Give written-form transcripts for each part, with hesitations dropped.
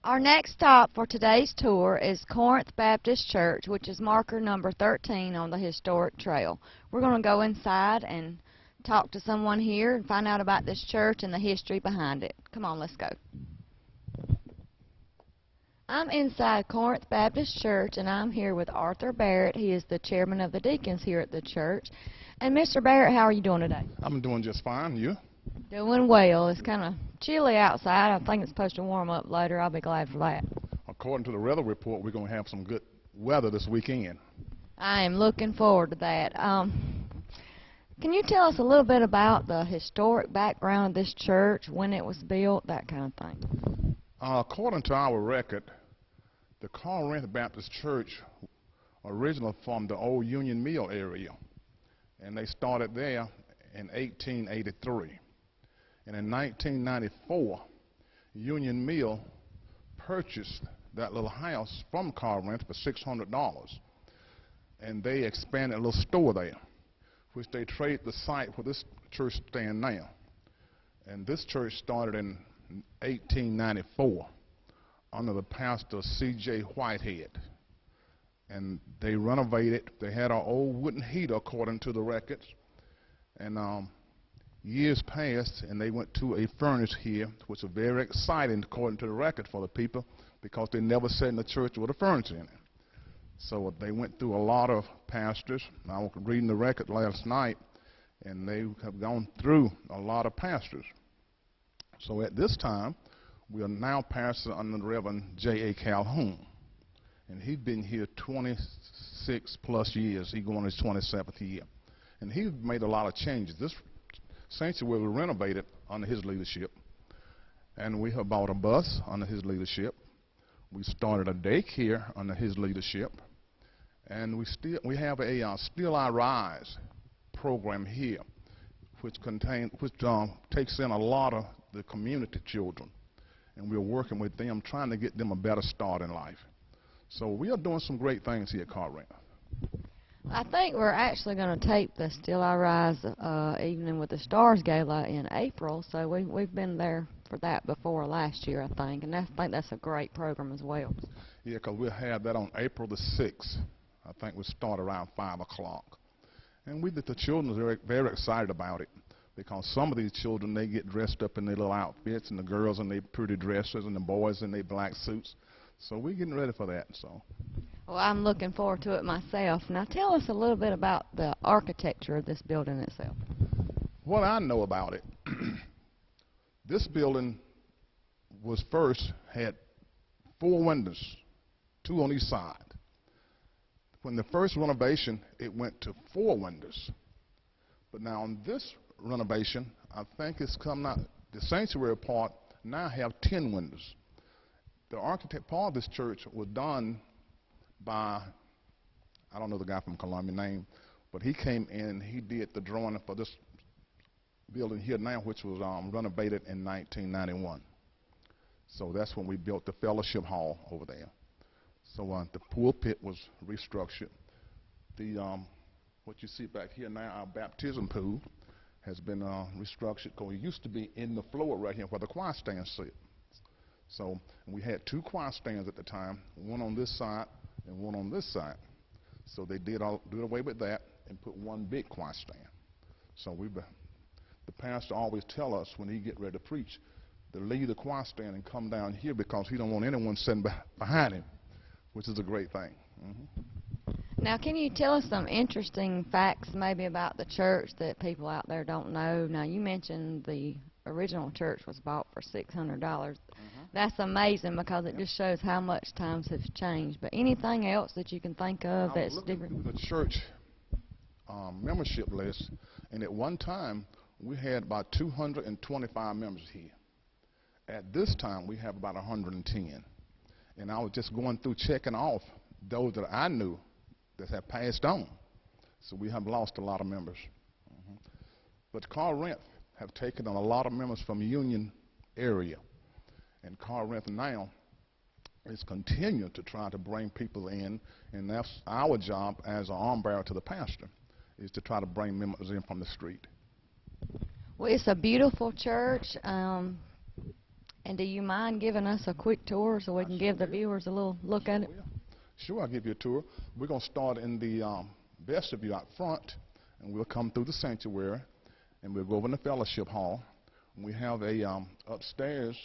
Our next stop for today's tour is Corrinth Baptist Church, which is marker number 13 on the historic trail. We're going to go inside and talk to someone here and find out about this church and the history behind it. Come on, let's go. I'm inside Corrinth Baptist Church, and I'm here with Arthur Barrett. He is the chairman of the deacons here at the church. And Mr. Barrett, how are you doing today? I'm doing just fine. You? Doing well. It's kind of chilly outside. I think it's supposed to warm up later. I'll be glad for that. According to the weather report, we're going to have some good weather this weekend. I am looking forward to that. Can you tell us a little bit about the historic background of this church, when it was built, that kind of thing? According to our record, the Corrinth Baptist Church originally from the old Union Mill area, and they started there in 1883. And in 1994, Union Mill purchased that little house from Corrinth for $600, and they expanded a little store there, which they traded the site where this church stands now. And this church started in 1894 under the pastor C.J. Whitehead, and they renovated. They had an old wooden heater according to the records, and years passed and they went to a furnace here, which was very exciting according to the record for the people, because they never sat in the church with a furnace in it. So they went through a lot of pastors. I was reading the record last night, and they have gone through a lot of pastors. So at this time, we are now pastor under the Reverend J.A. Calhoun, and he's been here 26 plus years. He's going his 27th year, and he's made a lot of changes. This sanctuary was renovated under his leadership, and we have bought a bus under his leadership. We started a daycare under his leadership, and we have a Still I Rise program here, which takes in a lot of the community children, and we're working with them, trying to get them a better start in life. So we are doing some great things here at Corrinth. I think we're actually going to tape the Still I Rise Evening with the Stars Gala in April, so we've been there for that before last year, I think, and I think that's a great program as well. Yeah, because we'll have that on April the 6th. I think we'll start around 5 o'clock. And the children are very excited about it, because some of these children, they get dressed up in their little outfits, and the girls in their pretty dresses, and the boys in their black suits. So we're getting ready for that. So. Well, I'm looking forward to it myself. Now tell us a little bit about the architecture of this building itself. What I know about it, this building was first had 4 windows, 2 on each side. When the first renovation, it went to 4 windows. But now on this renovation, I think it's come out, the sanctuary part now have 10 windows. The architect part of this church was done by, I don't know the guy from Columbia name, but he came in, he did the drawing for this building here now, which was renovated in 1991. So that's when we built the fellowship hall over there. So the pulpit was restructured. The what you see back here now, our baptism pool, has been restructured, because it used to be in the floor right here where the choir stands sit. So we had 2 choir stands at the time, one on this side and one on this side. So they did away with that and put 1 big choir stand. So the pastor always tell us when he get ready to preach to leave the choir stand and come down here, because he don't want anyone sitting behind him, which is a great thing. Now, can you tell us some interesting facts maybe about the church that people out there don't know? Now, you mentioned the original church was bought for $600. That's amazing, because it just shows how much times have changed. But anything else that you can think of that's different? The church membership list, and at one time we had about 225 members here. At this time we have about 110. And I was just going through checking off those that I knew that have passed on. So we have lost a lot of members. But Corrinth have taken on a lot of members from the Union area. And Corrinth now is continuing to try to bring people in, and that's our job as an arm bearer to the pastor, is to try to bring members in from the street. Well, it's a beautiful church. And do you mind giving us a quick tour so we can give the viewers a little look at it? Yeah. Sure, I'll give you a tour. We're going to start in the vestibule out front, and we'll come through the sanctuary, and we'll go over in the fellowship hall. And we have a upstairs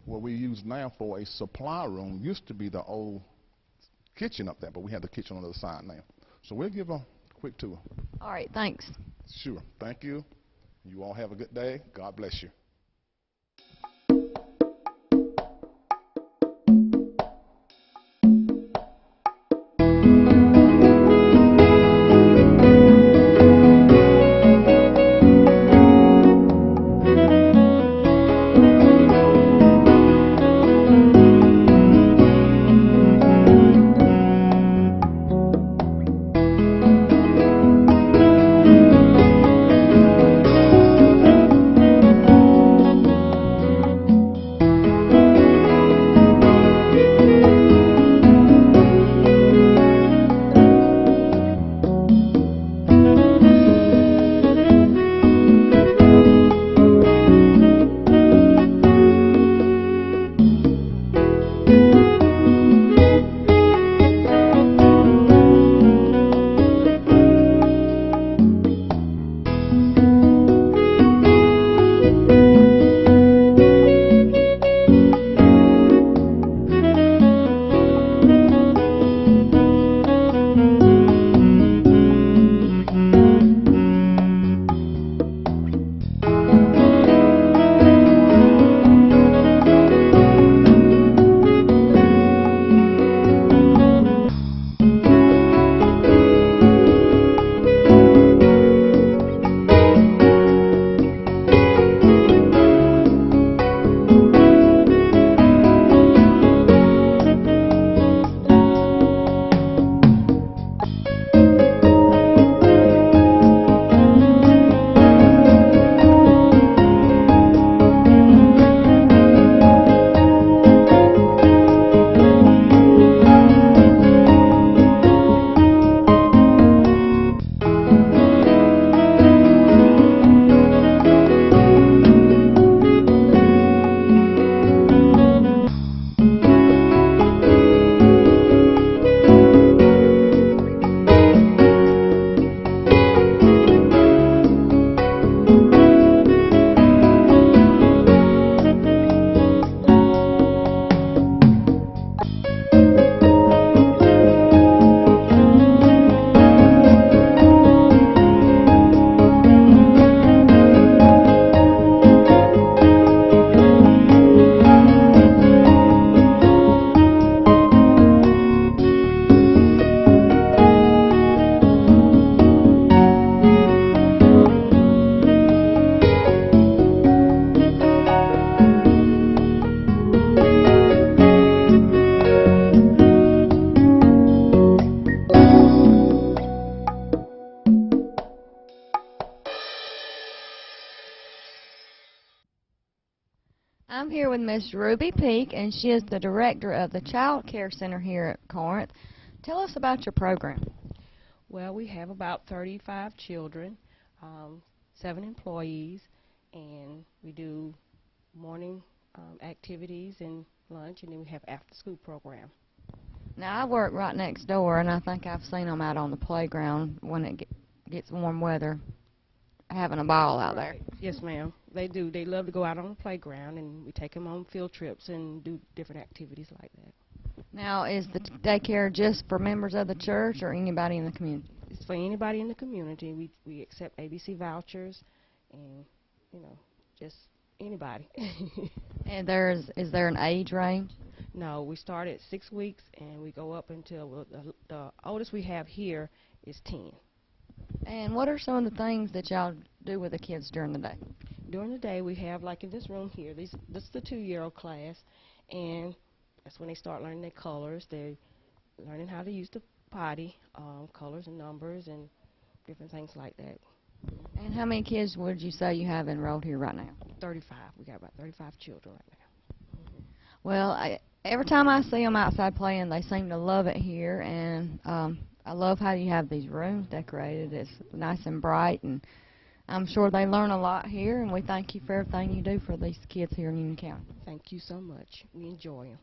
what we use now for a supply room. Used to be the old kitchen up there, but we have the kitchen on the other side now. So we'll give a quick tour. All right, thanks. Sure. Thank you. You all have a good day. God bless you. I'm here with Miss Ruby Peak, and she is the director of the Child Care Center here at Corinth. Tell us about your program. Well, we have about 35 children, 7 employees, and we do morning activities and lunch, and then we have after-school program. Now, I work right next door, and I think I've seen them out on the playground when it gets warm weather, having a ball out there. Yes, ma'am. They do. They love to go out on the playground, and we take them on field trips and do different activities like that. Now, is the daycare just for members of the church or anybody in the community? It's for anybody in the community. We accept ABC vouchers and, just anybody. And is there an age range? No, we start at 6 weeks, and we go up until the oldest we have here is 10. And what are some of the things that y'all do with the kids during the day? During the day, we have, like in this room here, this is the 2-year-old class, and that's when they start learning their colors. They're learning how to use the potty, colors and numbers and different things like that. And how many kids would you say you have enrolled here right now? 35. We got about 35 children right now. Well, every time I see them outside playing, they seem to love it here, and I love how you have these rooms decorated. It's nice and bright, and I'm sure they learn a lot here, and we thank you for everything you do for these kids here in Union County. Thank you so much. We enjoy them.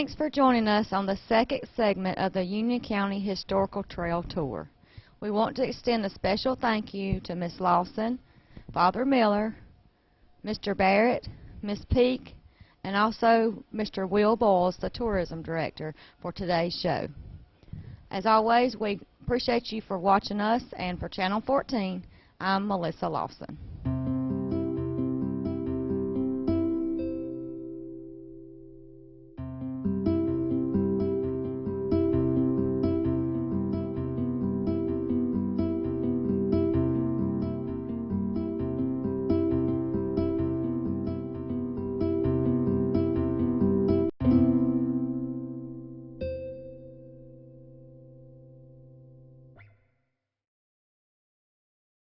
Thanks for joining us on the second segment of the Union County Historical Trail Tour. We want to extend a special thank you to Miss Lawson, Father Miller, Mr. Barrett, Miss Peak, and also Mr. Will Boyles, the Tourism Director, for today's show. As always, we appreciate you for watching us, and for Channel 14, I'm Melissa Lawson.